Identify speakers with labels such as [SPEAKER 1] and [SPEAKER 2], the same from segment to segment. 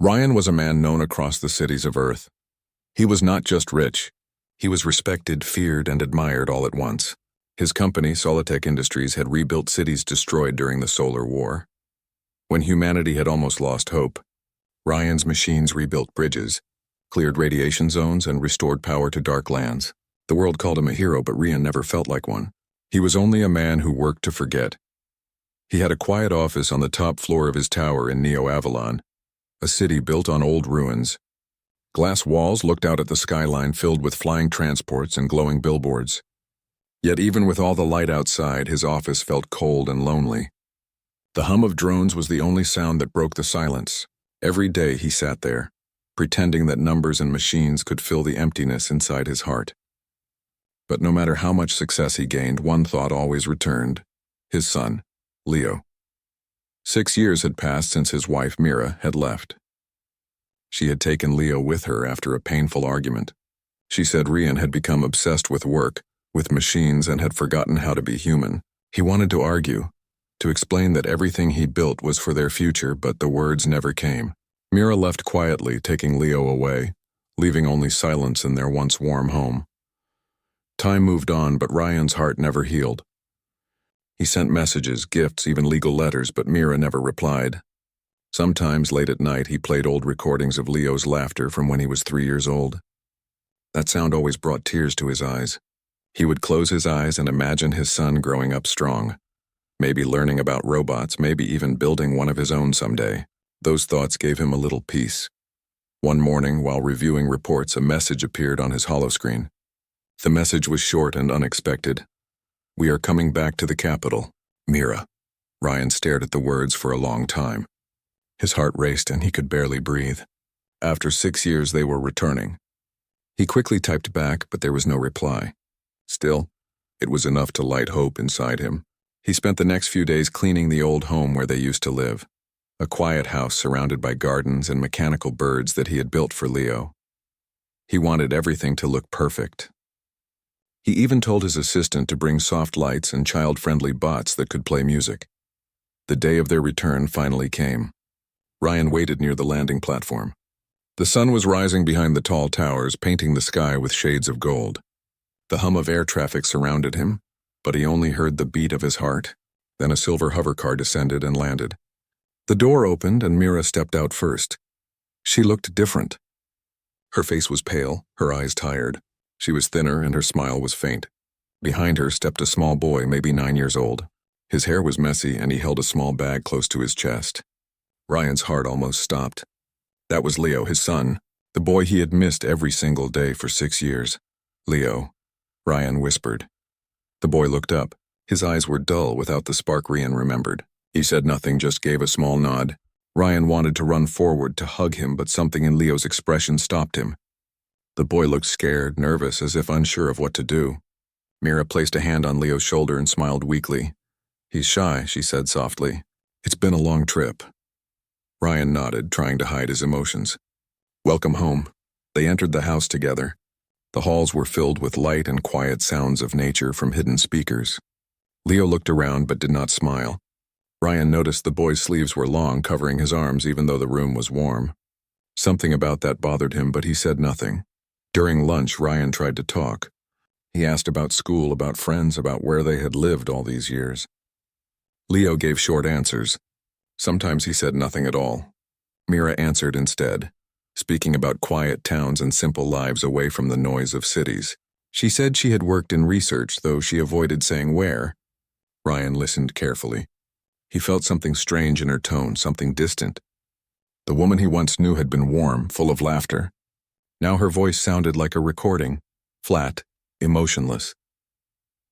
[SPEAKER 1] Ryan was a man known across the cities of Earth. He was not just rich. He was respected, feared, and admired all at once. His company, Solitech Industries, had rebuilt cities destroyed during the Solar War. When humanity had almost lost hope, Ryan's machines rebuilt bridges, cleared radiation zones, and restored power to dark lands. The world called him a hero, but Ryan never felt like one. He was only a man who worked to forget. He had a quiet office on the top floor of his tower in Neo-Avalon, a city built on old ruins. Glass walls looked out at the skyline filled with flying transports and glowing billboards. Yet even with all the light outside, his office felt cold and lonely. The hum of drones was the only sound that broke the silence. Every day he sat there, pretending that numbers and machines could fill the emptiness inside his heart. But no matter how much success he gained, one thought always returned: his son, Leo. 6 years had passed since his wife, Mira, had left. She had taken Leo with her after a painful argument. She said Ryan had become obsessed with work, with machines, and had forgotten how to be human. He wanted to argue, to explain that everything he built was for their future, but the words never came. Mira left quietly, taking Leo away, leaving only silence in their once warm home. Time moved on, but Ryan's heart never healed. He sent messages, gifts, even legal letters, but Mira never replied. Sometimes late at night he played old recordings of Leo's laughter from when he was 3 years old. That sound always brought tears to his eyes. He would close his eyes and imagine his son growing up strong, maybe learning about robots, maybe even building one of his own someday. Those thoughts gave him a little peace. One morning, while reviewing reports, a message appeared on his holoscreen. The message was short and unexpected. "We are coming back to the capital, Mira." Ryan stared at the words for a long time. His heart raced and he could barely breathe. After 6 years, they were returning. He quickly typed back, but there was no reply. Still, it was enough to light hope inside him. He spent the next few days cleaning the old home where they used to live, a quiet house surrounded by gardens and mechanical birds that he had built for Leo. He wanted everything to look perfect. He even told his assistant to bring soft lights and child-friendly bots that could play music. The day of their return finally came. Ryan waited near the landing platform. The sun was rising behind the tall towers, painting the sky with shades of gold. The hum of air traffic surrounded him, but he only heard the beat of his heart. Then a silver hovercar descended and landed. The door opened and Mira stepped out first. She looked different. Her face was pale, her eyes tired. She was thinner and her smile was faint. Behind her stepped a small boy, maybe 9 years old. His hair was messy and he held a small bag close to his chest. Ryan's heart almost stopped. That was Leo, his son, the boy he had missed every single day for 6 years. "Leo," Ryan whispered. The boy looked up. His eyes were dull without the spark Ryan remembered. He said nothing, just gave a small nod. Ryan wanted to run forward to hug him, but something in Leo's expression stopped him. The boy looked scared, nervous, as if unsure of what to do. Mira placed a hand on Leo's shoulder and smiled weakly. "He's shy," she said softly. "It's been a long trip." Ryan nodded, trying to hide his emotions. "Welcome home." They entered the house together. The halls were filled with light and quiet sounds of nature from hidden speakers. Leo looked around but did not smile. Ryan noticed the boy's sleeves were long, covering his arms even though the room was warm. Something about that bothered him, but he said nothing. During lunch, Ryan tried to talk. He asked about school, about friends, about where they had lived all these years. Leo gave short answers. Sometimes he said nothing at all. Mira answered instead, speaking about quiet towns and simple lives away from the noise of cities. She said she had worked in research, though she avoided saying where. Ryan listened carefully. He felt something strange in her tone, something distant. The woman he once knew had been warm, full of laughter. Now her voice sounded like a recording, flat, emotionless.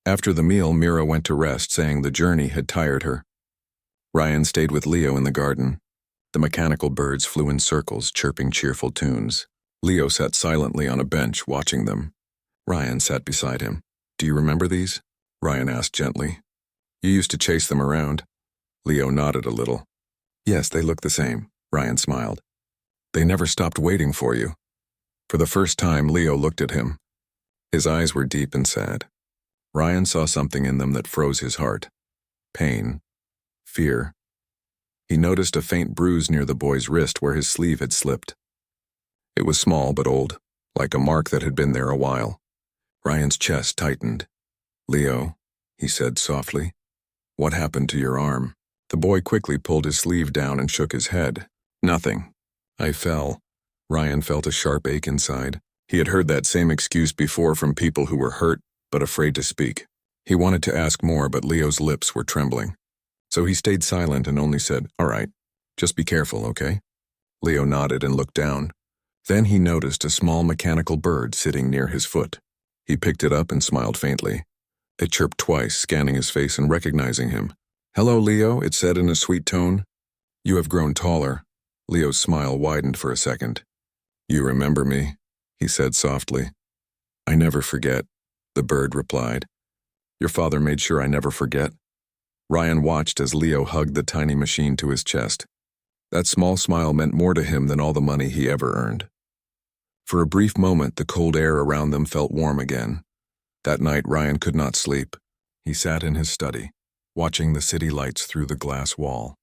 [SPEAKER 1] After the meal, Mira went to rest, saying the journey had tired her. Ryan stayed with Leo in the garden. The mechanical birds flew in circles, chirping cheerful tunes. Leo sat silently on a bench, watching them. Ryan sat beside him. "Do you remember these?" Ryan asked gently. "You used to chase them around." Leo nodded a little. "Yes, they look the same," Ryan smiled. "They never stopped waiting for you." For the first time, Leo looked at him. His eyes were deep and sad. Ryan saw something in them that froze his heart. Pain. Fear. He noticed a faint bruise near the boy's wrist where his sleeve had slipped. It was small but old, like a mark that had been there a while. Ryan's chest tightened. "Leo," he said softly, "what happened to your arm?" The boy quickly pulled his sleeve down and shook his head. "Nothing. I fell." Ryan felt a sharp ache inside. He had heard that same excuse before from people who were hurt but afraid to speak. He wanted to ask more, but Leo's lips were trembling. So he stayed silent and only said, "All right, just be careful, okay?" Leo nodded and looked down. Then he noticed a small mechanical bird sitting near his foot. He picked it up and smiled faintly. It chirped twice, scanning his face and recognizing him. "Hello, Leo," it said in a sweet tone. "You have grown taller." Leo's smile widened for a second. "You remember me?" he said softly. "I never forget," the bird replied. "Your father made sure I never forget." Ryan watched as Leo hugged the tiny machine to his chest. That small smile meant more to him than all the money he ever earned. For a brief moment, the cold air around them felt warm again. That night, Ryan could not sleep. He sat in his study, watching the city lights through the glass wall.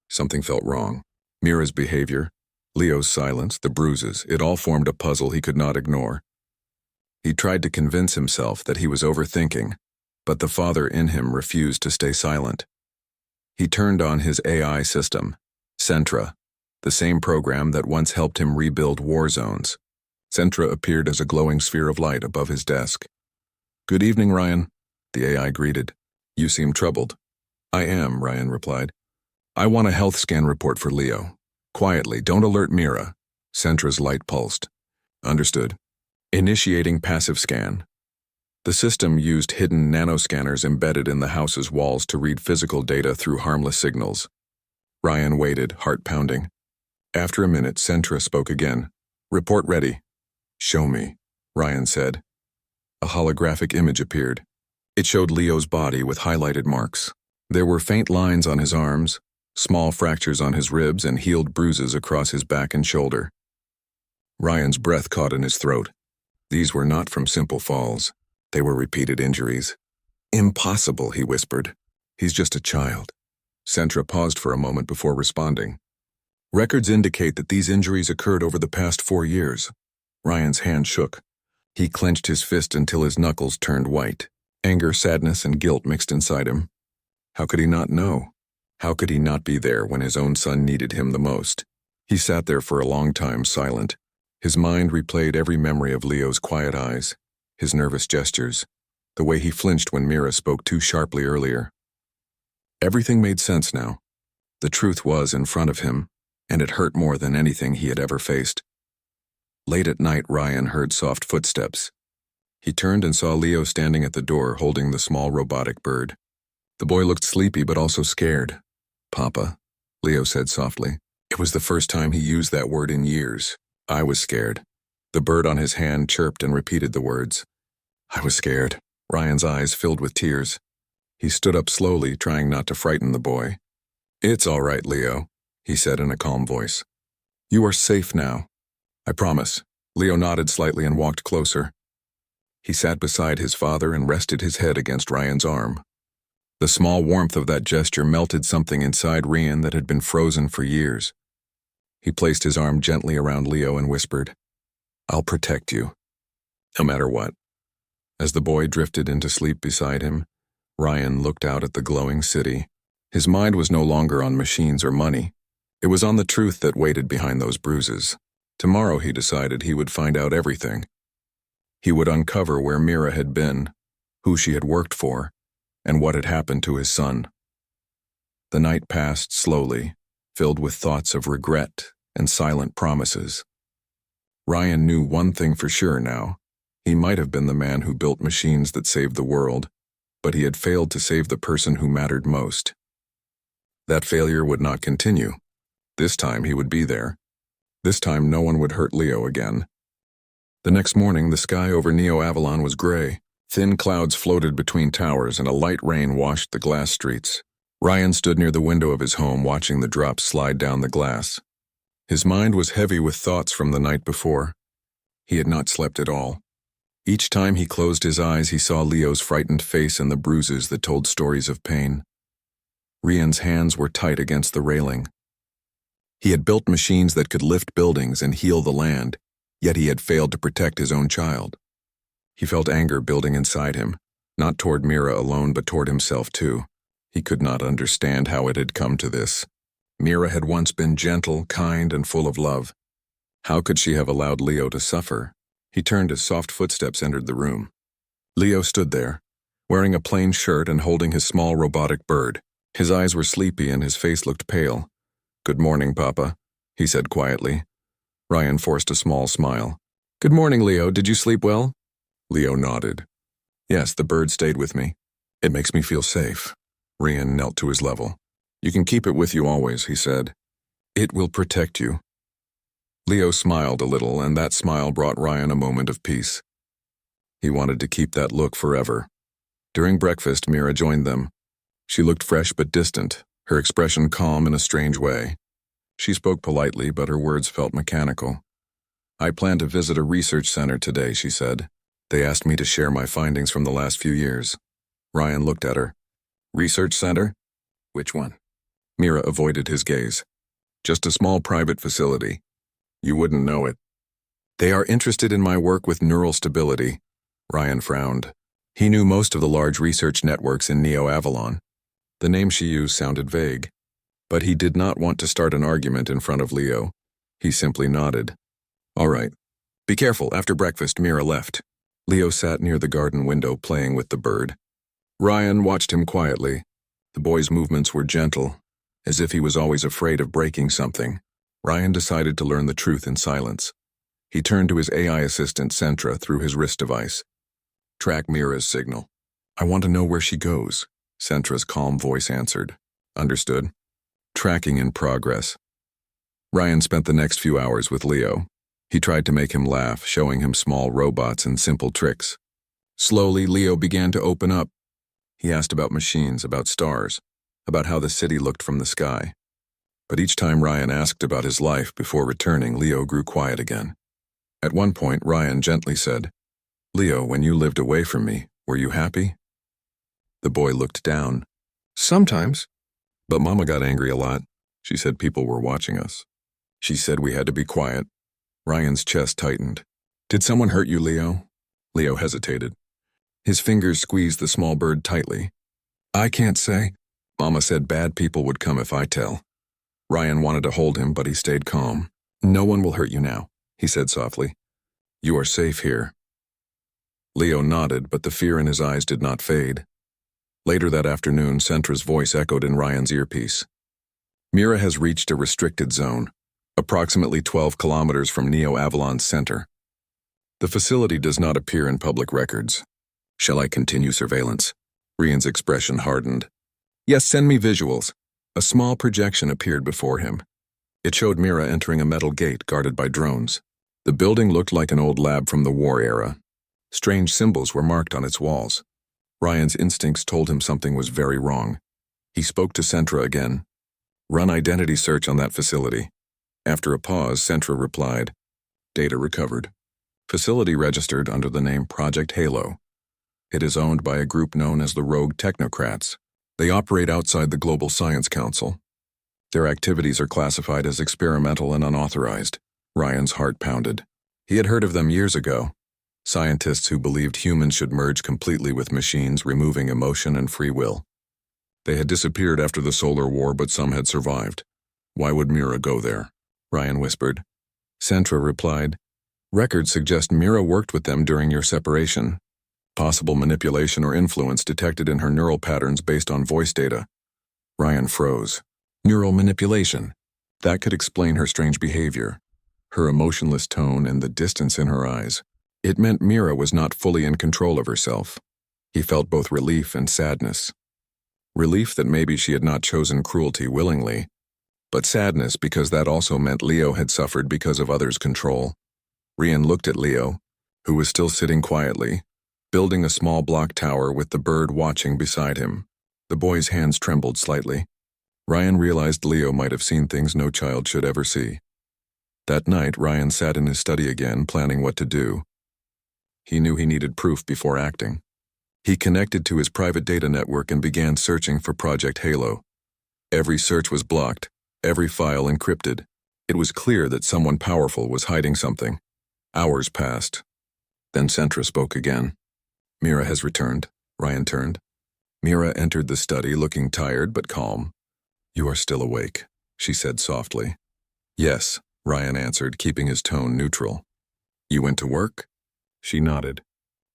[SPEAKER 1] Something felt wrong. Mira's behavior, Leo's silence, the bruises, it all formed a puzzle he could not ignore. He tried to convince himself that he was overthinking, but the father in him refused to stay silent. He turned on his AI system, Centra, the same program that once helped him rebuild war zones. Centra appeared as a glowing sphere of light above his desk. "Good evening, Ryan," the AI greeted. "You seem troubled." "I am," Ryan replied. "I want a health scan report for Leo. Quietly, don't alert Mira." Centra's light pulsed. "Understood. Initiating passive scan." The system used hidden nanoscanners embedded in the house's walls to read physical data through harmless signals. Ryan waited, heart pounding. After a minute, Centra spoke again. "Report ready." "Show me," Ryan said. A holographic image appeared. It showed Leo's body with highlighted marks. There were faint lines on his arms, small fractures on his ribs, and healed bruises across his back and shoulder. Ryan's breath caught in his throat. These were not from simple falls. They were repeated injuries. "Impossible," he whispered. "He's just a child." Centra paused for a moment before responding. "Records indicate that these injuries occurred over the past 4 years. Ryan's hand shook. He clenched his fist until his knuckles turned white. Anger, sadness, and guilt mixed inside him. How could he not know? How could he not be there when his own son needed him the most? He sat there for a long time, silent. His mind replayed every memory of Leo's quiet eyes, his nervous gestures, the way he flinched when Mira spoke too sharply earlier. Everything made sense now. The truth was in front of him, and it hurt more than anything he had ever faced. Late at night, Ryan heard soft footsteps. He turned and saw Leo standing at the door holding the small robotic bird. The boy looked sleepy but also scared. "Papa," Leo said softly. It was the first time he used that word in years. "I was scared." The bird on his hand chirped and repeated the words. "I was scared." Ryan's eyes filled with tears. He stood up slowly, trying not to frighten the boy. "It's all right, Leo," he said in a calm voice. "You are safe now. I promise." Leo nodded slightly and walked closer. He sat beside his father and rested his head against Ryan's arm. The small warmth of that gesture melted something inside Ryan that had been frozen for years. He placed his arm gently around Leo and whispered, "I'll protect you, no matter what." As the boy drifted into sleep beside him, Ryan looked out at the glowing city. His mind was no longer on machines or money. It was on the truth that waited behind those bruises. Tomorrow, he decided, he would find out everything. He would uncover where Mira had been, who she had worked for, and what had happened to his son. The night passed slowly, filled with thoughts of regret and silent promises. Ryan knew one thing for sure now. He might have been the man who built machines that saved the world, but he had failed to save the person who mattered most. That failure would not continue. This time he would be there. This time no one would hurt Leo again. The next morning, the sky over Neo Avalon was gray. Thin clouds floated between towers and a light rain washed the glass streets. Ryan stood near the window of his home watching the drops slide down the glass. His mind was heavy with thoughts from the night before. He had not slept at all. Each time he closed his eyes, he saw Leo's frightened face and the bruises that told stories of pain. Rian's hands were tight against the railing. He had built machines that could lift buildings and heal the land, yet he had failed to protect his own child. He felt anger building inside him, not toward Mira alone but toward himself too. He could not understand how it had come to this. Mira had once been gentle, kind, and full of love. How could she have allowed Leo to suffer? He turned as soft footsteps entered the room. Leo stood there, wearing a plain shirt and holding his small robotic bird. His eyes were sleepy and his face looked pale. "Good morning, Papa," he said quietly. Rian forced a small smile. "Good morning, Leo. Did you sleep well?" Leo nodded. "Yes, the bird stayed with me. It makes me feel safe." Rian knelt to his level. "You can keep it with you always," he said. "It will protect you." Leo smiled a little, and that smile brought Rian a moment of peace. He wanted to keep that look forever. During breakfast, Mira joined them. She looked fresh but distant, her expression calm in a strange way. She spoke politely, but her words felt mechanical. "I plan to visit a research center today," she said. "They asked me to share my findings from the last few years." Rian looked at her. "Research center? Which one?" Mira avoided his gaze. "Just a small private facility. You wouldn't know it." "They are interested in my work with neural stability." Rian frowned. He knew most of the large research networks in Neo-Avalon. The name she used sounded vague. But he did not want to start an argument in front of Leo. He simply nodded. "All right. Be careful." After breakfast, Mira left. Leo sat near the garden window playing with the bird. Rian watched him quietly. The boy's movements were gentle, as if he was always afraid of breaking something. Rian decided to learn the truth in silence. He turned to his AI assistant, Sentra, through his wrist device. "Track Mira's signal." "I want to know where she goes," Sentra's calm voice answered. "Understood. Tracking in progress." Rian spent the next few hours with Leo. He tried to make him laugh, showing him small robots and simple tricks. Slowly, Leo began to open up. He asked about machines, about stars, about how the city looked from the sky. But each time Rian asked about his life before returning, Leo grew quiet again. At one point, Rian gently said, "Leo, when you lived away from me, were you happy?" The boy looked down. "Sometimes. But Mama got angry a lot. She said people were watching us. She said we had to be quiet." Rian's chest tightened. "Did someone hurt you, Leo?" Leo hesitated. His fingers squeezed the small bird tightly. "I can't say. Mama said bad people would come if I tell." Rian wanted to hold him, but he stayed calm. "No one will hurt you now," he said softly. "You are safe here." Leo nodded, but the fear in his eyes did not fade. Later that afternoon, Sentra's voice echoed in Rian's earpiece. "Mira has reached a restricted zone, approximately 12 kilometers from Neo-Avalon's center. The facility does not appear in public records. Shall I continue surveillance?" Rian's expression hardened. "Yes, send me visuals." A small projection appeared before him. It showed Mira entering a metal gate guarded by drones. The building looked like an old lab from the war era. Strange symbols were marked on its walls. Rian's instincts told him something was very wrong. He spoke to Sentra again. "Run identity search on that facility." After a pause, Sentra replied, "Data recovered. Facility registered under the name Project Halo. It is owned by a group known as the Rogue Technocrats. They operate outside the Global Science Council. Their activities are classified as experimental and unauthorized." Rian's heart pounded. He had heard of them years ago. Scientists who believed humans should merge completely with machines, removing emotion and free will. They had disappeared after the Solar War, but some had survived. "Why would Mira go there?" Rian whispered. Sentra replied, "Records suggest Mira worked with them during your separation. Possible manipulation or influence detected in her neural patterns based on voice data." Rian froze. Neural manipulation. That could explain her strange behavior, her emotionless tone, and the distance in her eyes. It meant Mira was not fully in control of herself. He felt both relief and sadness. Relief that maybe she had not chosen cruelty willingly, but sadness because that also meant Leo had suffered because of others' control. Rian looked at Leo, who was still sitting quietly, building a small block tower with the bird watching beside him. The boy's hands trembled slightly. Rian realized Leo might have seen things no child should ever see. That night, Rian sat in his study again, planning what to do. He knew he needed proof before acting. He connected to his private data network and began searching for Project Halo. Every search was blocked, every file encrypted. It was clear that someone powerful was hiding something. Hours passed. Then Sentra spoke again. Mira has returned. Ryan turned. Mira entered the study looking tired but calm. You are still awake, she said softly. Yes, Ryan answered, keeping his tone neutral. You went to work? She nodded.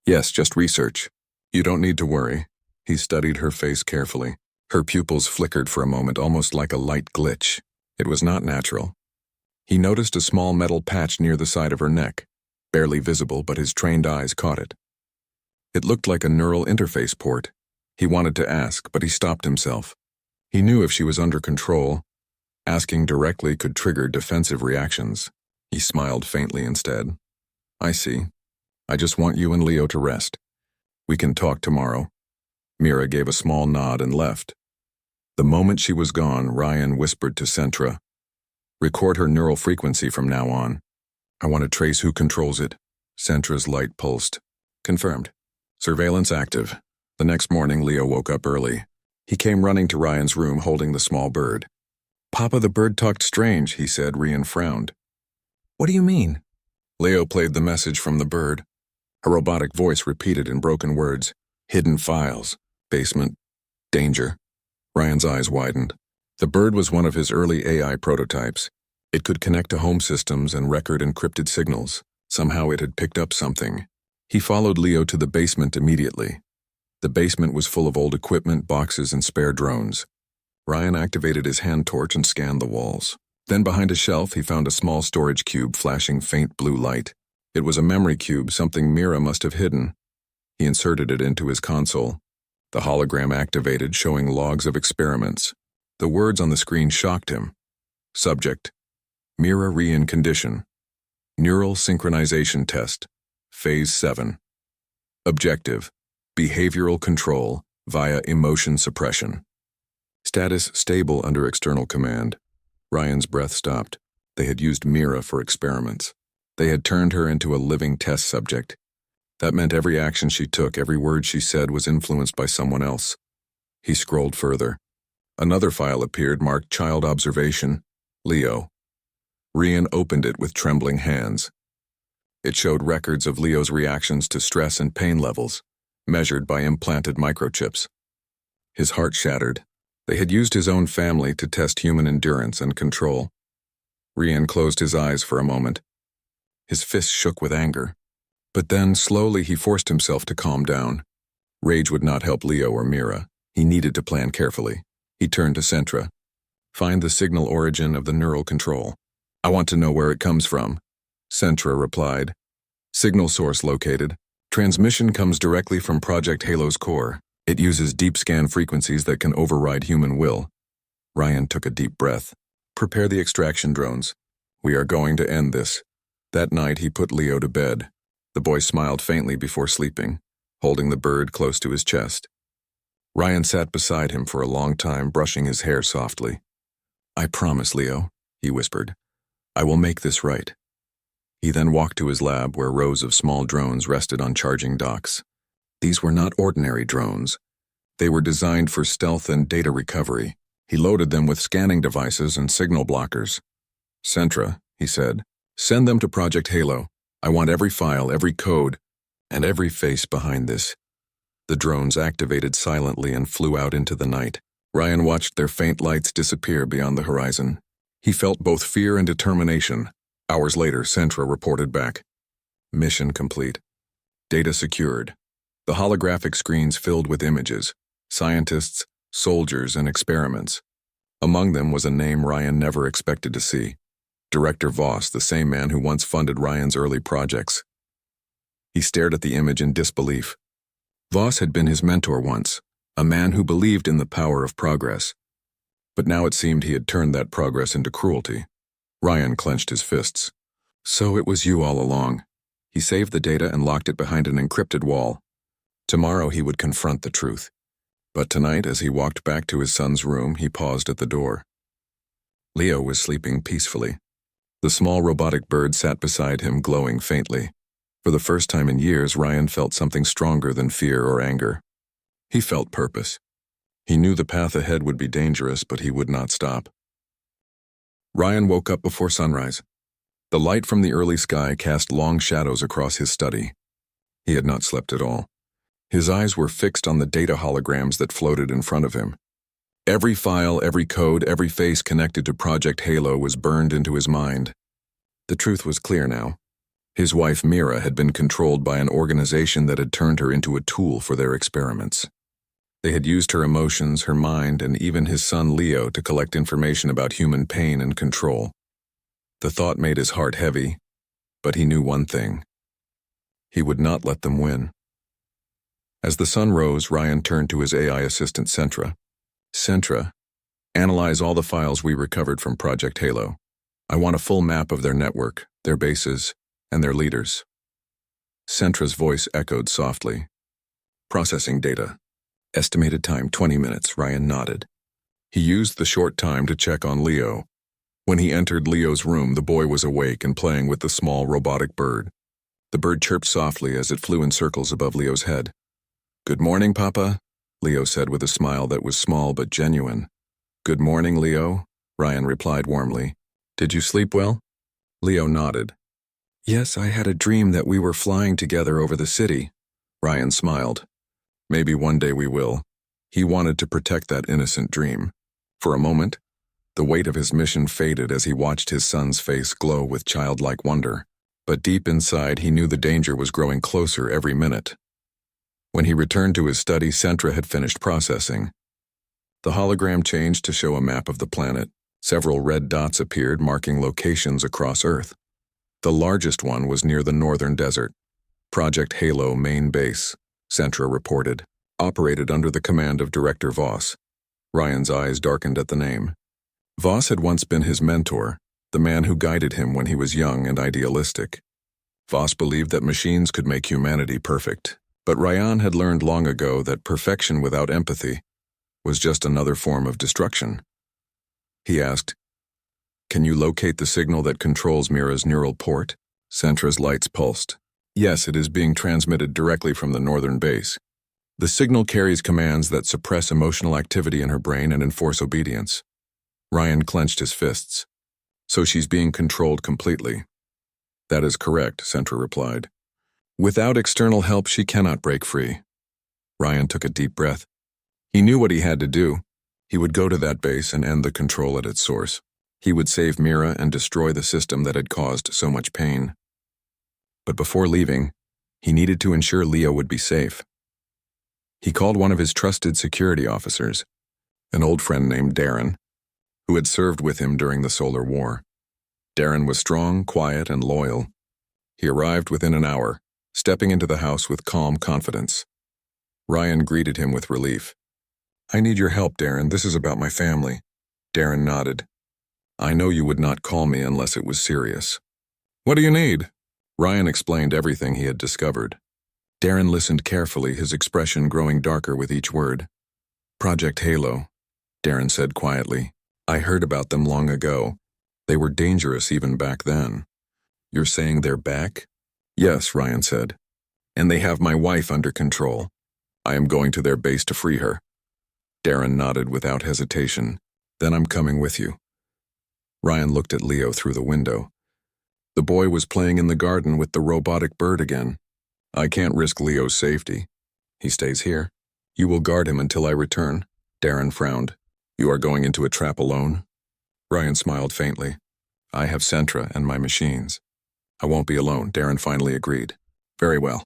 [SPEAKER 1] Yes, just research. You don't need to worry. He studied her face carefully. Her pupils flickered for a moment, almost like a light glitch. It was not natural. He noticed a small metal patch near the side of her neck, barely visible, but his trained eyes caught it. It looked like a neural interface port. He wanted to ask, but he stopped himself. He knew if she was under control, asking directly could trigger defensive reactions. He smiled faintly instead. I see. I just want you and Leo to rest. We can talk tomorrow. Mira gave a small nod and left. The moment she was gone, Ryan whispered to Sentra, record her neural frequency from now on. I want to trace who controls it. Sentra's light pulsed. Confirmed. Surveillance active. The next morning, Leo woke up early. He came running to Ryan's room holding the small bird. Papa, the bird talked strange, he said. Ryan frowned. What do you mean? Leo played the message from the bird. A robotic voice repeated in broken words. Hidden files. Basement. Danger. Ryan's eyes widened. The bird was one of his early AI prototypes. It could connect to home systems and record encrypted signals. Somehow it had picked up something. He followed Leo to the basement immediately. The basement was full of old equipment, boxes, and spare drones. Ryan activated his hand torch and scanned the walls. Then behind a shelf, he found a small storage cube flashing faint blue light. It was a memory cube, something Mira must have hidden. He inserted it into his console. The hologram activated, showing logs of experiments. The words on the screen shocked him. Subject: Mira Ryan condition. Neural synchronization test. Phase 7. Objective: behavioral control via emotion suppression. Status: stable under external command. Ryan's breath stopped. They had used Mira for experiments. They had turned her into a living test subject. That meant every action she took, every word she said was influenced by someone else. He scrolled further. Another file appeared marked Child Observation, Leo. Ryan opened it with trembling hands. It showed records of Leo's reactions to stress and pain levels, measured by implanted microchips. His heart shattered. They had used his own family to test human endurance and control. Ryan closed his eyes for a moment. His fists shook with anger. But then, slowly, he forced himself to calm down. Rage would not help Leo or Mira. He needed to plan carefully. He turned to Sentra. Find the signal origin of the neural control. I want to know where it comes from. Sentra replied. Signal source located. Transmission comes directly from Project Halo's core. It uses deep scan frequencies that can override human will. Ryan took a deep breath. Prepare the extraction drones. We are going to end this. That night he put Leo to bed. The boy smiled faintly before sleeping, holding the bird close to his chest. Ryan sat beside him for a long time, brushing his hair softly. I promise, Leo, he whispered. I will make this right. He then walked to his lab where rows of small drones rested on charging docks. These were not ordinary drones. They were designed for stealth and data recovery. He loaded them with scanning devices and signal blockers. Sentra, he said, send them to Project Halo. I want every file, every code, and every face behind this. The drones activated silently and flew out into the night. Ryan watched their faint lights disappear beyond the horizon. He felt both fear and determination. Hours later, Sentra reported back. Mission complete. Data secured. The holographic screens filled with images, scientists, soldiers, and experiments. Among them was a name Ryan never expected to see. Director Voss, the same man who once funded Ryan's early projects. He stared at the image in disbelief. Voss had been his mentor once, a man who believed in the power of progress. But now it seemed he had turned that progress into cruelty. Ryan clenched his fists. So it was you all along. He saved the data and locked it behind an encrypted wall. Tomorrow he would confront the truth. But tonight, as he walked back to his son's room, he paused at the door. Leo was sleeping peacefully. The small robotic bird sat beside him, glowing faintly. For the first time in years, Ryan felt something stronger than fear or anger. He felt purpose. He knew the path ahead would be dangerous, but he would not stop. Ryan woke up before sunrise. The light from the early sky cast long shadows across his study. He had not slept at all. His eyes were fixed on the data holograms that floated in front of him. Every file, every code, every face connected to Project Halo was burned into his mind. The truth was clear now. His wife Mira had been controlled by an organization that had turned her into a tool for their experiments. They had used her emotions, her mind, and even his son Leo to collect information about human pain and control. The thought made his heart heavy, but he knew one thing. He would not let them win. As the sun rose, Ryan turned to his AI assistant Sentra. Sentra, analyze all the files we recovered from Project Halo. I want a full map of their network, their bases, and their leaders. Sentra's voice echoed softly. Processing data. Estimated time 20 minutes, Ryan nodded. He used the short time to check on Leo. When he entered Leo's room, the boy was awake and playing with the small robotic bird. The bird chirped softly as it flew in circles above Leo's head. Good morning, Papa, Leo said with a smile that was small but genuine. Good morning, Leo, Ryan replied warmly. Did you sleep well? Leo nodded. Yes, I had a dream that we were flying together over the city. Ryan smiled. Maybe one day we will. He wanted to protect that innocent dream. For a moment, the weight of his mission faded as he watched his son's face glow with childlike wonder. But deep inside, he knew the danger was growing closer every minute. When he returned to his study, Sentra had finished processing. The hologram changed to show a map of the planet. Several red dots appeared, marking locations across Earth. The largest one was near the northern desert. Project Halo main base, Sentra reported, operated under the command of Director Voss. Ryan's eyes darkened at the name. Voss had once been his mentor, the man who guided him when he was young and idealistic. Voss believed that machines could make humanity perfect, but Ryan had learned long ago that perfection without empathy was just another form of destruction. He asked, Can you locate the signal that controls Mira's neural port? Sentra's lights pulsed. Yes, it is being transmitted directly from the northern base. The signal carries commands that suppress emotional activity in her brain and enforce obedience. Ryan clenched his fists. So she's being controlled completely. That is correct, Sentra replied. Without external help, she cannot break free. Ryan took a deep breath. He knew what he had to do. He would go to that base and end the control at its source. He would save Mira and destroy the system that had caused so much pain. But before leaving, he needed to ensure Leo would be safe. He called one of his trusted security officers, an old friend named Darren, who had served with him during the Solar War. Darren was strong, quiet, and loyal. He arrived within an hour, stepping into the house with calm confidence. Ryan greeted him with relief. I need your help, Darren. This is about my family. Darren nodded. I know you would not call me unless it was serious. What do you need? Ryan explained everything he had discovered. Darren listened carefully, his expression growing darker with each word. Project Halo, Darren said quietly. I heard about them long ago. They were dangerous even back then. You're saying they're back? Yes, Ryan said. And they have my wife under control. I am going to their base to free her. Darren nodded without hesitation. Then I'm coming with you. Ryan looked at Leo through the window. The boy was playing in the garden with the robotic bird again. I can't risk Leo's safety. He stays here. You will guard him until I return. Darren frowned. You are going into a trap alone? Ryan smiled faintly. I have Sentra and my machines. I won't be alone, Darren finally agreed. Very well.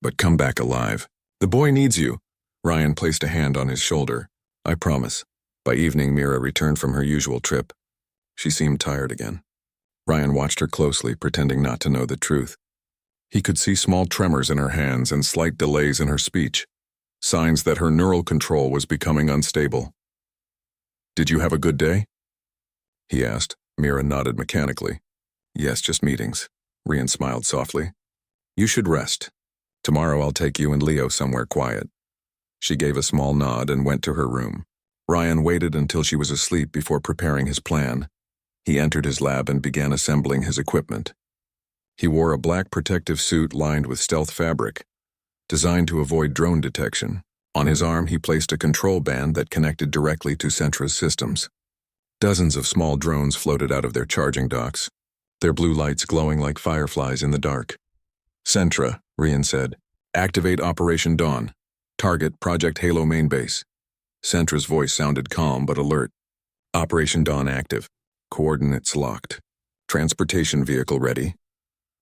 [SPEAKER 1] But come back alive. The boy needs you. Ryan placed a hand on his shoulder. I promise. By evening, Mira returned from her usual trip. She seemed tired again. Ryan watched her closely, pretending not to know the truth. He could see small tremors in her hands and slight delays in her speech, signs that her neural control was becoming unstable. Did you have a good day? He asked. Mira nodded mechanically. Yes, just meetings. Ryan smiled softly. You should rest. Tomorrow I'll take you and Leo somewhere quiet. She gave a small nod and went to her room. Ryan waited until she was asleep before preparing his plan. He entered his lab and began assembling his equipment. He wore a black protective suit lined with stealth fabric, designed to avoid drone detection. On his arm, he placed a control band that connected directly to Centra's systems. Dozens of small drones floated out of their charging docks, their blue lights glowing like fireflies in the dark. "Centra," Rian said. "Activate Operation Dawn. Target Project Halo main base." Centra's voice sounded calm but alert. "Operation Dawn active. Coordinates locked. Transportation vehicle ready."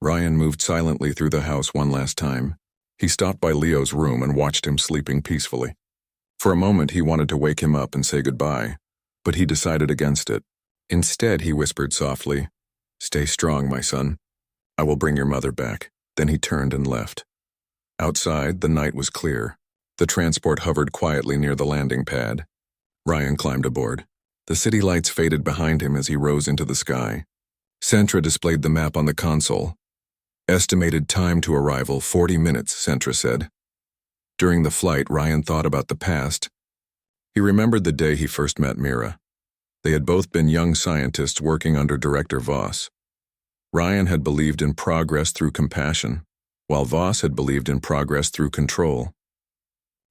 [SPEAKER 1] Ryan moved silently through the house one last time. He stopped by Leo's room and watched him sleeping peacefully. For a moment he wanted to wake him up and say goodbye, but he decided against it. Instead, he whispered softly, "Stay strong, my son. I will bring your mother back." Then he turned and left. Outside, the night was clear. The transport hovered quietly near the landing pad. Ryan climbed aboard. The city lights faded behind him as he rose into the sky. Centra displayed the map on the console. "Estimated time to arrival, 40 minutes, Centra said. During the flight, Ryan thought about the past. He remembered the day he first met Mira. They had both been young scientists working under Director Voss. Ryan had believed in progress through compassion, while Voss had believed in progress through control.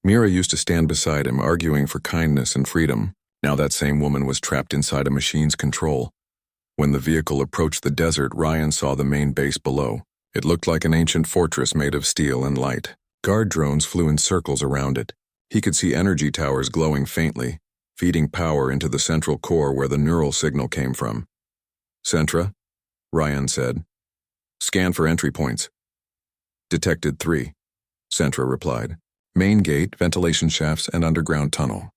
[SPEAKER 1] Mira used to stand beside him, arguing for kindness and freedom. Now that same woman was trapped inside a machine's control. When the vehicle approached the desert, Ryan saw the main base below. It looked like an ancient fortress made of steel and light. Guard drones flew in circles around it. He could see energy towers glowing faintly, feeding power into the central core where the neural signal came from. "Centra," Ryan said. "Scan for entry points." "Detected 3, Centra replied. "Main gate, ventilation shafts, and underground tunnel."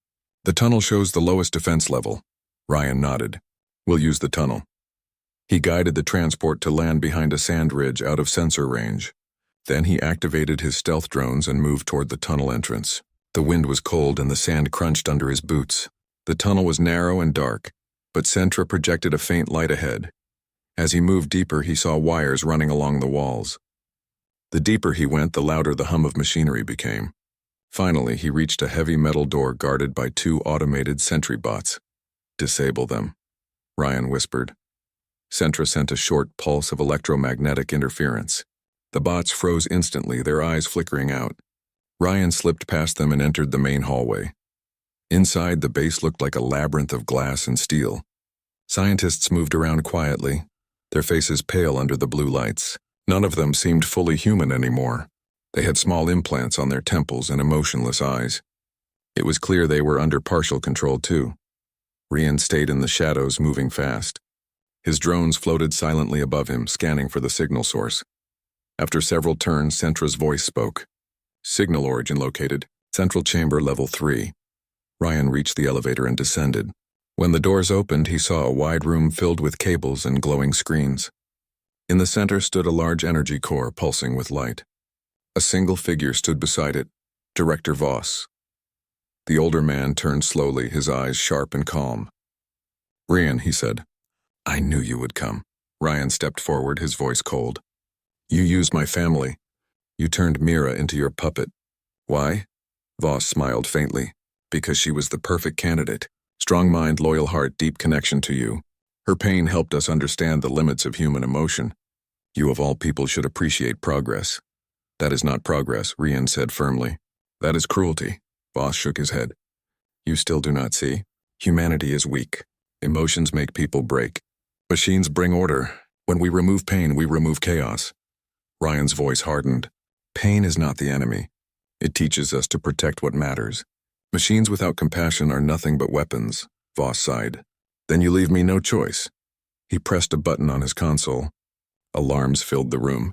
[SPEAKER 1] "The tunnel shows the lowest defense level." Ryan nodded. "We'll use the tunnel." He guided the transport to land behind a sand ridge out of sensor range. Then he activated his stealth drones and moved toward the tunnel entrance. The wind was cold and the sand crunched under his boots. The tunnel was narrow and dark, but Centra projected a faint light ahead. As he moved deeper, he saw wires running along the walls. The deeper he went, the louder the hum of machinery became. Finally, he reached a heavy metal door guarded by 2 automated sentry bots. "Disable them," Ryan whispered. Centra sent a short pulse of electromagnetic interference. The bots froze instantly, their eyes flickering out. Ryan slipped past them and entered the main hallway. Inside, the base looked like a labyrinth of glass and steel. Scientists moved around quietly, their faces pale under the blue lights. None of them seemed fully human anymore. They had small implants on their temples and emotionless eyes. It was clear they were under partial control too. Rian stayed in the shadows, moving fast. His drones floated silently above him, scanning for the signal source. After several turns, Centra's voice spoke. "Signal origin located. Central chamber level 3. Ryan reached the elevator and descended. When the doors opened, he saw a wide room filled with cables and glowing screens. In the center stood a large energy core pulsing with light. A single figure stood beside it, Director Voss. The older man turned slowly, his eyes sharp and calm. "Rian," he said. "I knew you would come." Ryan stepped forward, his voice cold. "You used my family. You turned Mira into your puppet." "Why?" Voss smiled faintly. "Because she was the perfect candidate. Strong mind, loyal heart, deep connection to you. Her pain helped us understand the limits of human emotion. You of all people should appreciate progress." "That is not progress," Rian said firmly. "That is cruelty." Voss shook his head. "You still do not see? Humanity is weak. Emotions make people break. Machines bring order. When we remove pain, we remove chaos." Ryan's voice hardened. "Pain is not the enemy. It teaches us to protect what matters. Machines without compassion are nothing but weapons," Voss sighed. "Then you leave me no choice." He pressed a button on his console. Alarms filled the room.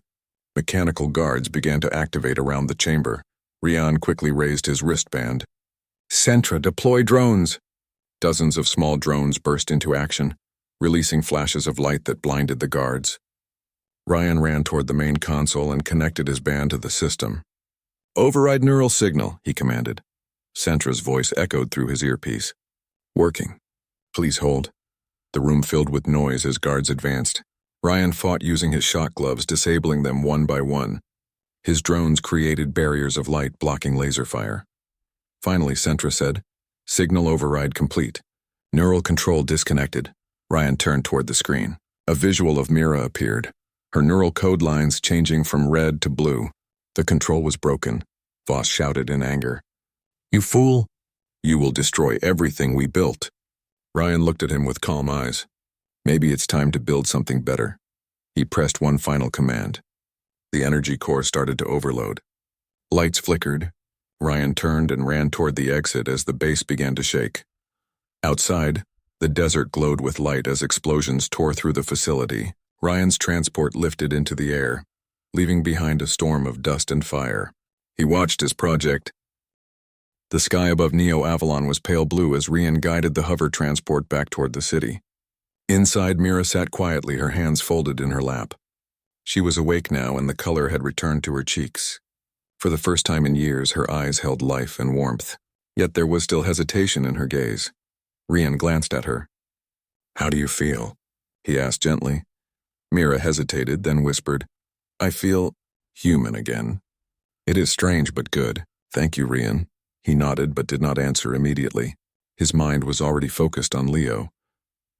[SPEAKER 1] Mechanical guards began to activate around the chamber. Rian quickly raised his wristband. "Centra, deploy drones!" Dozens of small drones burst into action, releasing flashes of light that blinded the guards. Ryan ran toward the main console and connected his band to the system. "Override neural signal," he commanded. Centra's voice echoed through his earpiece. "Working. Please hold." The room filled with noise as guards advanced. Ryan fought using his shock gloves, disabling them one by one. His drones created barriers of light blocking laser fire. Finally, Centra said, "Signal override complete. Neural control disconnected." Ryan turned toward the screen. A visual of Mira appeared, her neural code lines changing from red to blue. The control was broken. Voss shouted in anger. You fool! You will destroy everything we built. Ryan looked at him with calm eyes. Maybe it's time to build something better. He pressed one final command. The energy core started to overload. Lights flickered. Ryan turned and ran toward the exit as the base began to shake. Outside, the desert glowed with light as explosions tore through the facility. Ryan's transport lifted into the air, leaving behind a storm of dust and fire. He watched his project. The sky above Neo Avalon was pale blue as Ryan guided the hover transport back toward the city. Inside, Mira sat quietly, her hands folded in her lap. She was awake now, and the color had returned to her cheeks. For the first time in years, her eyes held life and warmth. Yet there was still hesitation in her gaze. Ryan glanced at her. "How do you feel?" he asked gently. Mira hesitated, then whispered, "I feel human again." "It is strange but good. Thank you, Ryan." He nodded but did not answer immediately. His mind was already focused on Leo.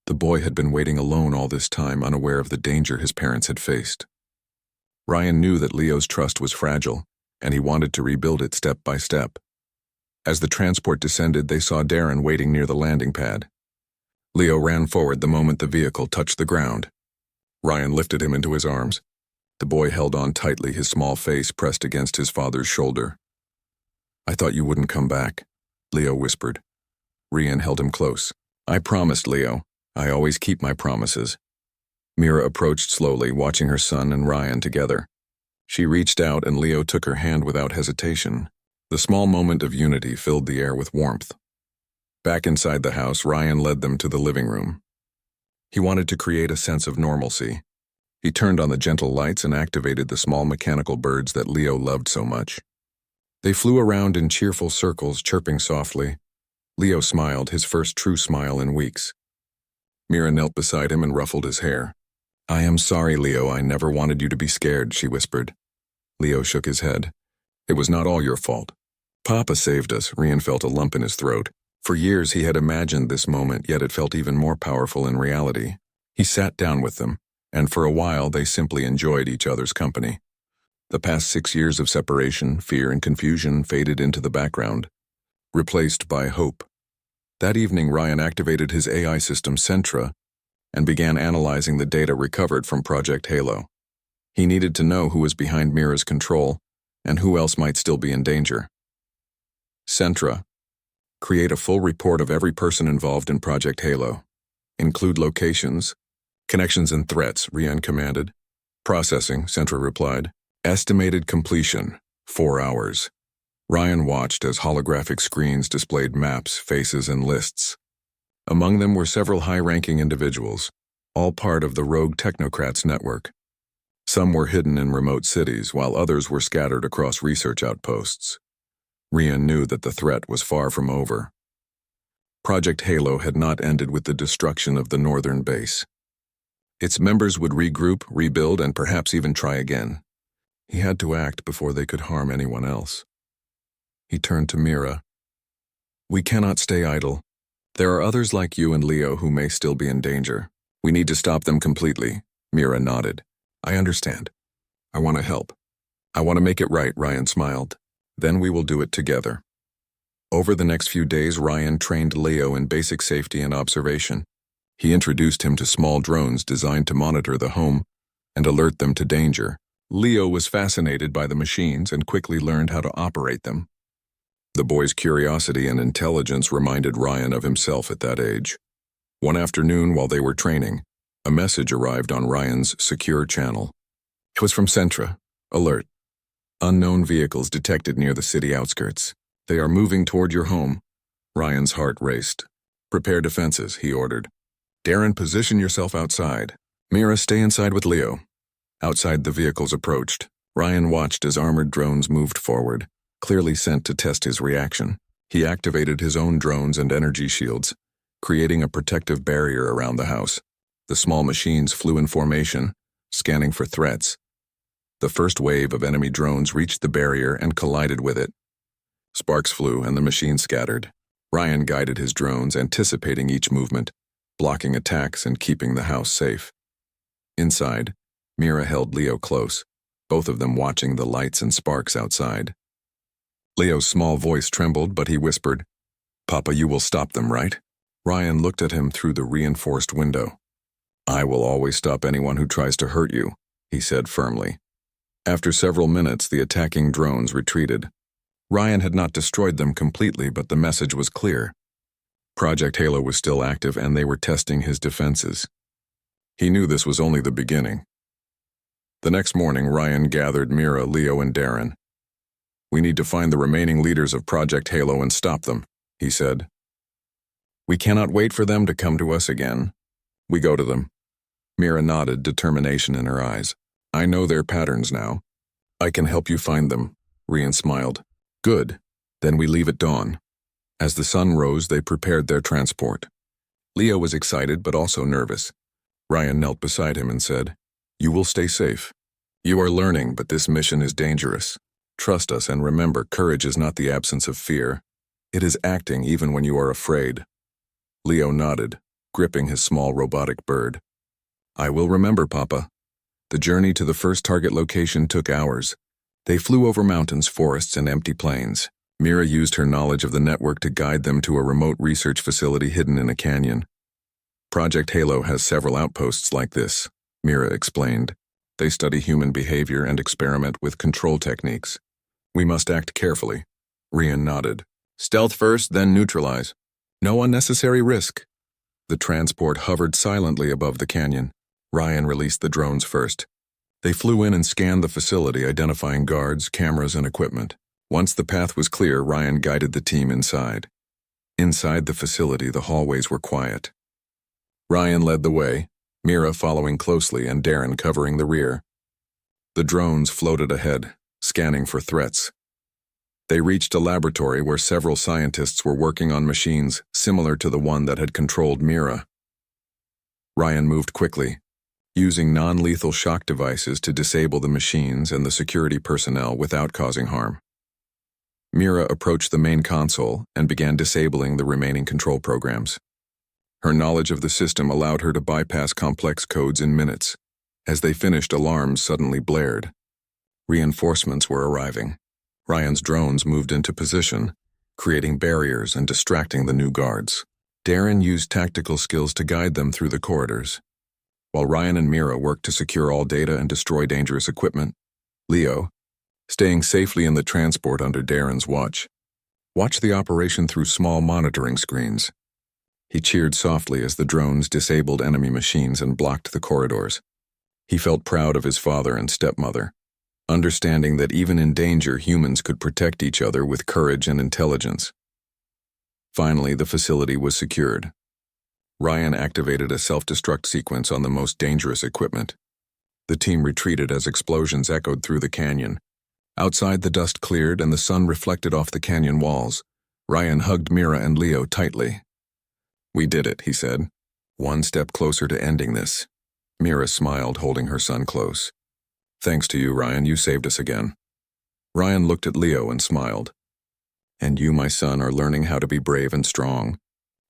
[SPEAKER 1] The boy had been waiting alone all this time, unaware of the danger his parents had faced. Ryan knew that Leo's trust was fragile, and he wanted to rebuild it step by step. As the transport descended, they saw Darren waiting near the landing pad. Leo ran forward the moment the vehicle touched the ground. Ryan lifted him into his arms. The boy held on tightly, his small face pressed against his father's shoulder. "I thought you wouldn't come back," Leo whispered. Ryan held him close. "I promised, Leo. I always keep my promises." Mira approached slowly, watching her son and Ryan together. She reached out and Leo took her hand without hesitation. The small moment of unity filled the air with warmth. Back inside the house, Ryan led them to the living room. He wanted to create a sense of normalcy. He turned on the gentle lights and activated the small mechanical birds that Leo loved so much. They flew around in cheerful circles, chirping softly. Leo smiled, his first true smile in weeks. Mira knelt beside him and ruffled his hair. "I am sorry, Leo. I never wanted you to be scared," she whispered. Leo shook his head. "It was not all your fault. Papa saved us." Ryan felt a lump in his throat. For years he had imagined this moment, yet it felt even more powerful in reality. He sat down with them, and for a while they simply enjoyed each other's company. The past 6 years of separation, fear, and confusion faded into the background, replaced by hope. That evening, Ryan activated his AI system, Sentra, and began analyzing the data recovered from Project Halo. He needed to know who was behind Mira's control and who else might still be in danger. Sentra. Create a full report of every person involved in Project Halo. Include locations, connections, and threats, Ryan commanded. Processing, Sentra replied. Estimated completion, 4 hours. Ryan watched as holographic screens displayed maps, faces, and lists. Among them were several high-ranking individuals, all part of the rogue technocrats network. Some were hidden in remote cities, while others were scattered across research outposts. Ryan knew that the threat was far from over. Project Halo had not ended with the destruction of the northern base. Its members would regroup, rebuild, and perhaps even try again. He had to act before they could harm anyone else. He turned to Mira. "We cannot stay idle. There are others like you and Leo who may still be in danger. We need to stop them completely." Mira nodded. "I understand. I want to help. I want to make it right," Ryan smiled. "Then we will do it together." Over the next few days, Ryan trained Leo in basic safety and observation. He introduced him to small drones designed to monitor the home and alert them to danger. Leo was fascinated by the machines and quickly learned how to operate them. The boy's curiosity and intelligence reminded Ryan of himself at that age. One afternoon, while they were training, a message arrived on Ryan's secure channel. It was from Sentra. Alert. Unknown vehicles detected near the city outskirts. They are moving toward your home. Ryan's heart raced. "Prepare defenses," he ordered. "Darren, position yourself outside. Mira, stay inside with Leo." Outside, the vehicles approached. Ryan watched as armored drones moved forward, clearly sent to test his reaction. He activated his own drones and energy shields, creating a protective barrier around the house. The small machines flew in formation, scanning for threats. The first wave of enemy drones reached the barrier and collided with it. Sparks flew and the machine scattered. Ryan guided his drones, anticipating each movement, blocking attacks and keeping the house safe. Inside, Mira held Leo close, both of them watching the lights and sparks outside. Leo's small voice trembled, but he whispered, "Papa, you will stop them, right?" Ryan looked at him through the reinforced window. "I will always stop anyone who tries to hurt you," he said firmly. After several minutes, the attacking drones retreated. Ryan had not destroyed them completely, but the message was clear. Project Halo was still active, and they were testing his defenses. He knew this was only the beginning. The next morning, Ryan gathered Mira, Leo, and Darren. "We need to find the remaining leaders of Project Halo and stop them," he said. "We cannot wait for them to come to us again. We go to them." Mira nodded, determination in her eyes. "I know their patterns now. I can help you find them," Ryan smiled. "Good. Then we leave at dawn." As the sun rose, they prepared their transport. Leo was excited but also nervous. Ryan knelt beside him and said, "You will stay safe. You are learning, but this mission is dangerous. Trust us and remember, courage is not the absence of fear. It is acting even when you are afraid." Leo nodded, gripping his small robotic bird. "I will remember, Papa." The journey to the first target location took hours. They flew over mountains, forests, and empty plains. Mira used her knowledge of the network to guide them to a remote research facility hidden in a canyon. "Project Halo has several outposts like this," Mira explained. "They study human behavior and experiment with control techniques. We must act carefully." Ryan nodded. "Stealth first, then neutralize. No unnecessary risk." The transport hovered silently above the canyon. Ryan released the drones first. They flew in and scanned the facility, identifying guards, cameras, and equipment. Once the path was clear, Ryan guided the team inside. Inside the facility, the hallways were quiet. Ryan led the way, Mira following closely and Darren covering the rear. The drones floated ahead, scanning for threats. They reached a laboratory where several scientists were working on machines similar to the one that had controlled Mira. Ryan moved quickly, using non-lethal shock devices to disable the machines and the security personnel without causing harm. Mira approached the main console and began disabling the remaining control programs. Her knowledge of the system allowed her to bypass complex codes in minutes. As they finished, alarms suddenly blared. Reinforcements were arriving. Ryan's drones moved into position, creating barriers and distracting the new guards. Darren used tactical skills to guide them through the corridors. While Ryan and Mira worked to secure all data and destroy dangerous equipment, Leo, staying safely in the transport under Darren's watch, watched the operation through small monitoring screens. He cheered softly as the drones disabled enemy machines and blocked the corridors. He felt proud of his father and stepmother, understanding that even in danger, humans could protect each other with courage and intelligence. Finally, the facility was secured. Ryan activated a self-destruct sequence on the most dangerous equipment. The team retreated as explosions echoed through the canyon. Outside, the dust cleared and the sun reflected off the canyon walls. Ryan hugged Mira and Leo tightly. "We did it," he said. "One step closer to ending this." Mira smiled, holding her son close. "Thanks to you, Ryan, you saved us again." Ryan looked at Leo and smiled. "And you, my son, are learning how to be brave and strong.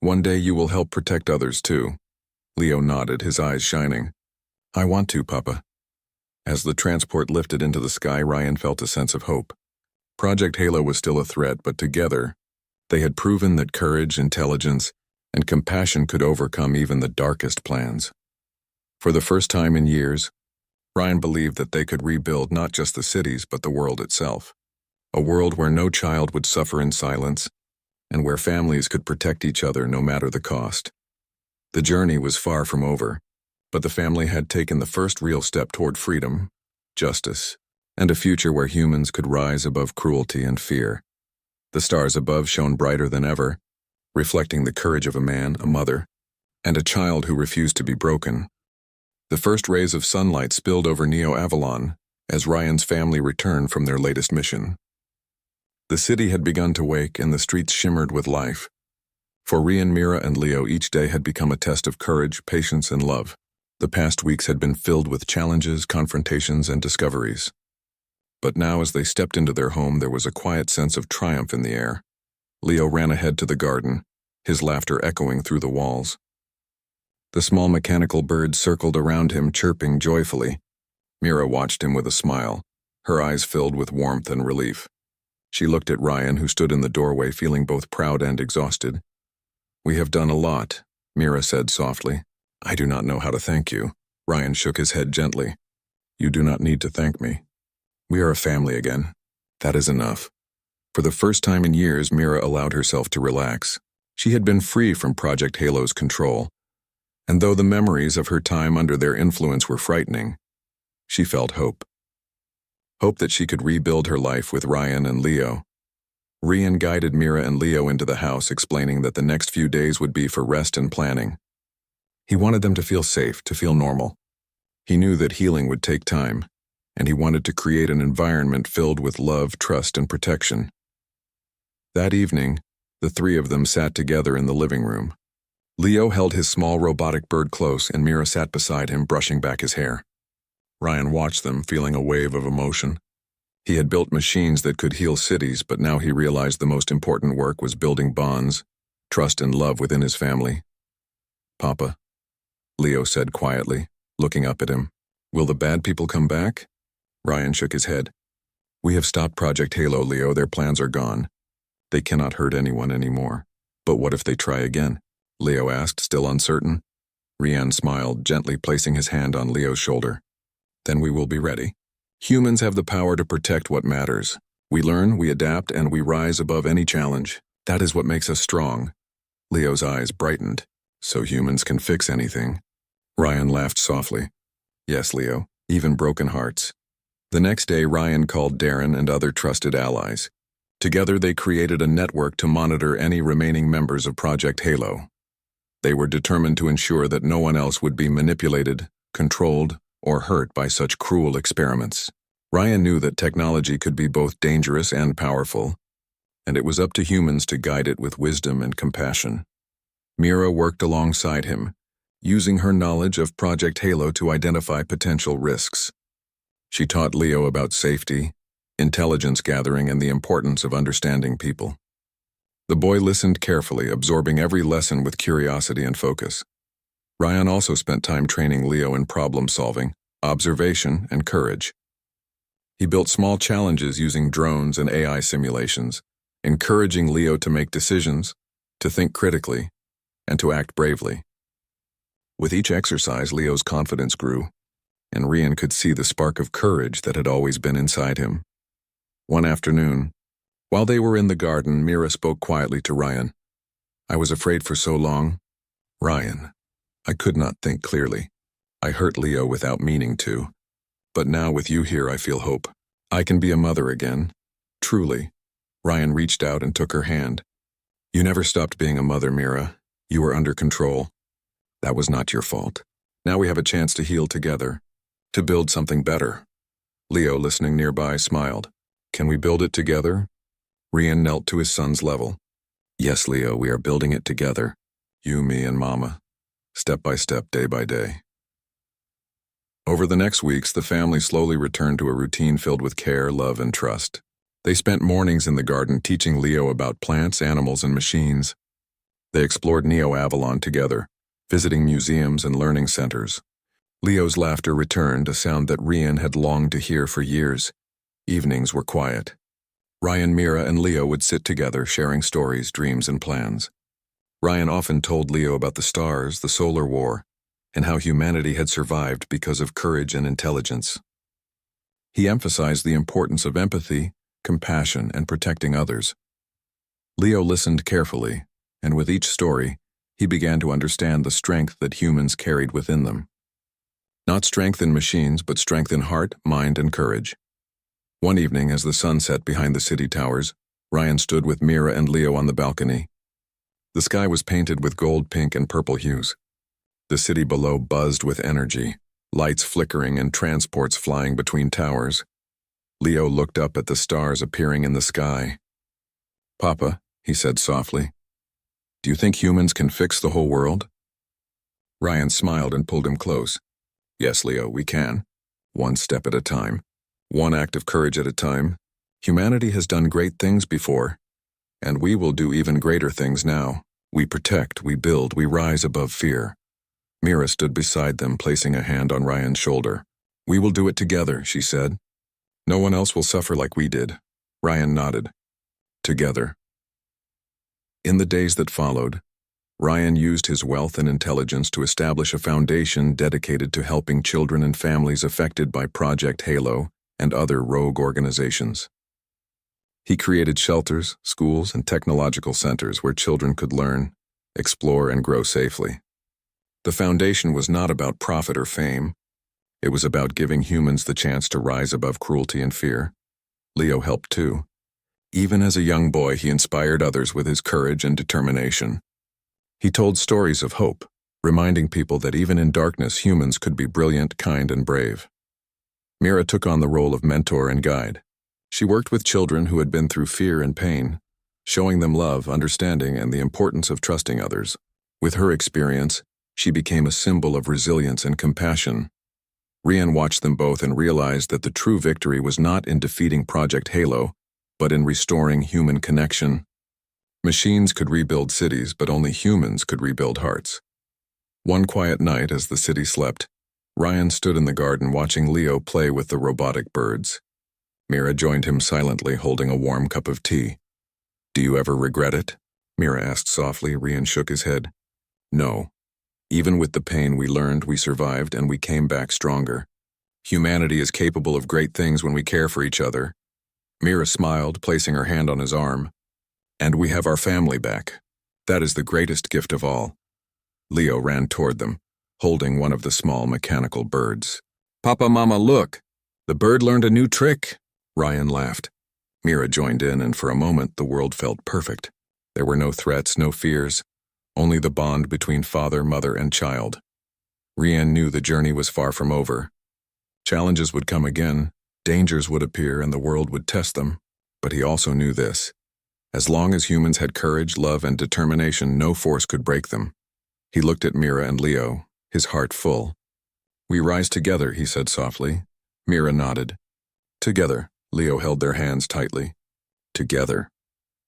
[SPEAKER 1] One day you will help protect others too." Leo nodded, his eyes shining. "I want to, Papa." As the transport lifted into the sky, Ryan felt a sense of hope. Project Halo was still a threat, but together, they had proven that courage, intelligence, and compassion could overcome even the darkest plans. For the first time in years, Ryan believed that they could rebuild not just the cities, but the world itself. A world where no child would suffer in silence, and where families could protect each other no matter the cost. The journey was far from over, but the family had taken the first real step toward freedom, justice, and a future where humans could rise above cruelty and fear. The stars above shone brighter than ever, reflecting the courage of a man, a mother, and a child who refused to be broken. The first rays of sunlight spilled over Neo Avalon as Ryan's family returned from their latest mission. The city had begun to wake and the streets shimmered with life. For Ryan, Mira, and Leo, each day had become a test of courage, patience, and love. The past weeks had been filled with challenges, confrontations, and discoveries. But now, as they stepped into their home, there was a quiet sense of triumph in the air. Leo ran ahead to the garden, his laughter echoing through the walls. The small mechanical bird circled around him, chirping joyfully. Mira watched him with a smile, her eyes filled with warmth and relief. She looked at Ryan, who stood in the doorway feeling both proud and exhausted. "We have done a lot," Mira said softly. "I do not know how to thank you." Ryan shook his head gently. "You do not need to thank me. We are a family again. That is enough." For the first time in years, Mira allowed herself to relax. She had been free from Project Halo's control, and though the memories of her time under their influence were frightening, she felt hope. Hope that she could rebuild her life with Ryan and Leo. Ryan guided Mira and Leo into the house, explaining that the next few days would be for rest and planning. He wanted them to feel safe, to feel normal. He knew that healing would take time, and he wanted to create an environment filled with love, trust, and protection. That evening, the three of them sat together in the living room. Leo held his small robotic bird close, and Mira sat beside him, brushing back his hair. Ryan watched them, feeling a wave of emotion. He had built machines that could heal cities, but now he realized the most important work was building bonds, trust, and love within his family. "Papa," Leo said quietly, looking up at him, "will the bad people come back?" Ryan shook his head. "We have stopped Project Halo, Leo. Their plans are gone. They cannot hurt anyone anymore." "But what if they try again?" Leo asked, still uncertain. Ryan smiled, gently placing his hand on Leo's shoulder. "Then we will be ready. Humans have the power to protect what matters. We learn, we adapt, and we rise above any challenge. That is what makes us strong." Leo's eyes brightened. "So humans can fix anything?" Ryan laughed softly. "Yes, Leo, even broken hearts." The next day, Ryan called Darren and other trusted allies. Together, they created a network to monitor any remaining members of Project Halo. They were determined to ensure that no one else would be manipulated, controlled, or hurt by such cruel experiments. Ryan knew that technology could be both dangerous and powerful, and it was up to humans to guide it with wisdom and compassion. Mira worked alongside him, using her knowledge of Project Halo to identify potential risks. She taught Leo about safety, intelligence gathering, and the importance of understanding people. The boy listened carefully, absorbing every lesson with curiosity and focus. Ryan also spent time training Leo in problem-solving, observation, and courage. He built small challenges using drones and AI simulations, encouraging Leo to make decisions, to think critically, and to act bravely. With each exercise, Leo's confidence grew, and Ryan could see the spark of courage that had always been inside him. One afternoon, while they were in the garden, Mira spoke quietly to Ryan. "I was afraid for so long. Ryan, I could not think clearly. I hurt Leo without meaning to. But now with you here, I feel hope. I can be a mother again. Truly." Ryan reached out and took her hand. "You never stopped being a mother, Mira. You were under control. That was not your fault. Now we have a chance to heal together, to build something better." Leo, listening nearby, smiled. "Can we build it together?" Ryan knelt to his son's level. "Yes, Leo, we are building it together. You, me, and Mama. Step by step, day by day." Over the next weeks, the family slowly returned to a routine filled with care, love, and trust. They spent mornings in the garden teaching Leo about plants, animals, and machines. They explored Neo Avalon together, visiting museums and learning centers. Leo's laughter returned, a sound that Ryan had longed to hear for years. Evenings were quiet. Ryan, Mira, and Leo would sit together, sharing stories, dreams, and plans. Ryan often told Leo about the stars, the solar war, and how humanity had survived because of courage and intelligence. He emphasized the importance of empathy, compassion, and protecting others. Leo listened carefully, and with each story, he began to understand the strength that humans carried within them. Not strength in machines, but strength in heart, mind, and courage. One evening, as the sun set behind the city towers, Ryan stood with Mira and Leo on the balcony. The sky was painted with gold, pink, and purple hues. The city below buzzed with energy, lights flickering and transports flying between towers. Leo looked up at the stars appearing in the sky. "Papa," he said softly, "do you think humans can fix the whole world?" Ryan smiled and pulled him close. "Yes, Leo, we can. One step at a time. One act of courage at a time. Humanity has done great things before, and we will do even greater things now. We protect, we build, we rise above fear." Mira stood beside them, placing a hand on Ryan's shoulder. "We will do it together," she said. "No one else will suffer like we did." Ryan nodded. together. In the days that followed, Ryan used his wealth and intelligence to establish a foundation dedicated to helping children and families affected by Project Halo and other rogue organizations. He created shelters, schools, and technological centers where children could learn, explore, and grow safely. The foundation was not about profit or fame. It was about giving humans the chance to rise above cruelty and fear. Leo helped too. Even as a young boy, he inspired others with his courage and determination. He told stories of hope, reminding people that even in darkness, humans could be brilliant, kind, and brave. Mira took on the role of mentor and guide. She worked with children who had been through fear and pain, showing them love, understanding, and the importance of trusting others. With her experience, she became a symbol of resilience and compassion. Ryan watched them both and realized that the true victory was not in defeating Project Halo, but in restoring human connection. Machines could rebuild cities, but only humans could rebuild hearts. One quiet night, as the city slept, Ryan stood in the garden watching Leo play with the robotic birds. Mira joined him silently, holding a warm cup of tea. "Do you ever regret it?" Mira asked softly. Ryan shook his head. "No. Even with the pain we learned, we survived, and we came back stronger. Humanity is capable of great things when we care for each other." Mira smiled, placing her hand on his arm. "And we have our family back. That is the greatest gift of all." Leo ran toward them, holding one of the small mechanical birds. "Papa, Mama, look! The bird learned a new trick!" Ryan laughed. Mira joined in, and for a moment the world felt perfect. There were no threats, no fears, only the bond between father, mother, and child. Ryan knew the journey was far from over. Challenges would come again, dangers would appear, and the world would test them. But he also knew this. As long as humans had courage, love, and determination, no force could break them. He looked at Mira and Leo, his heart full. "We rise together," he said softly. Mira nodded. "Together." Leo held their hands tightly. "Together."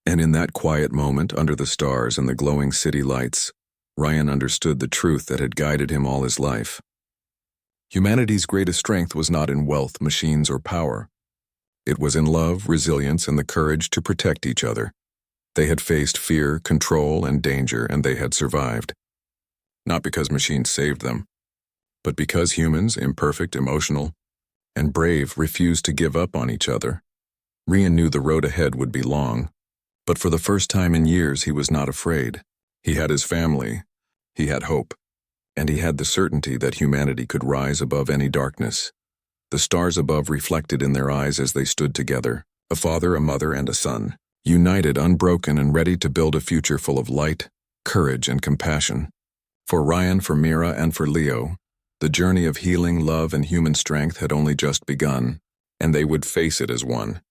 [SPEAKER 1] And in that quiet moment, under the stars and the glowing city lights, Ryan understood the truth that had guided him all his life. Humanity's greatest strength was not in wealth, machines, or power. It was in love, resilience, and the courage to protect each other. They had faced fear, control, and danger, and they had survived. Not because machines saved them, but because humans, imperfect, emotional, and brave, refused to give up on each other. Ryan knew the road ahead would be long, but for the first time in years he was not afraid. He had his family, he had hope, and he had the certainty that humanity could rise above any darkness. The stars above reflected in their eyes as they stood together, a father, a mother, and a son, united, unbroken, and ready to build a future full of light, courage, and compassion. For Ryan, for Mira, and for Leo, the journey of healing, love, and human strength had only just begun, and they would face it as one.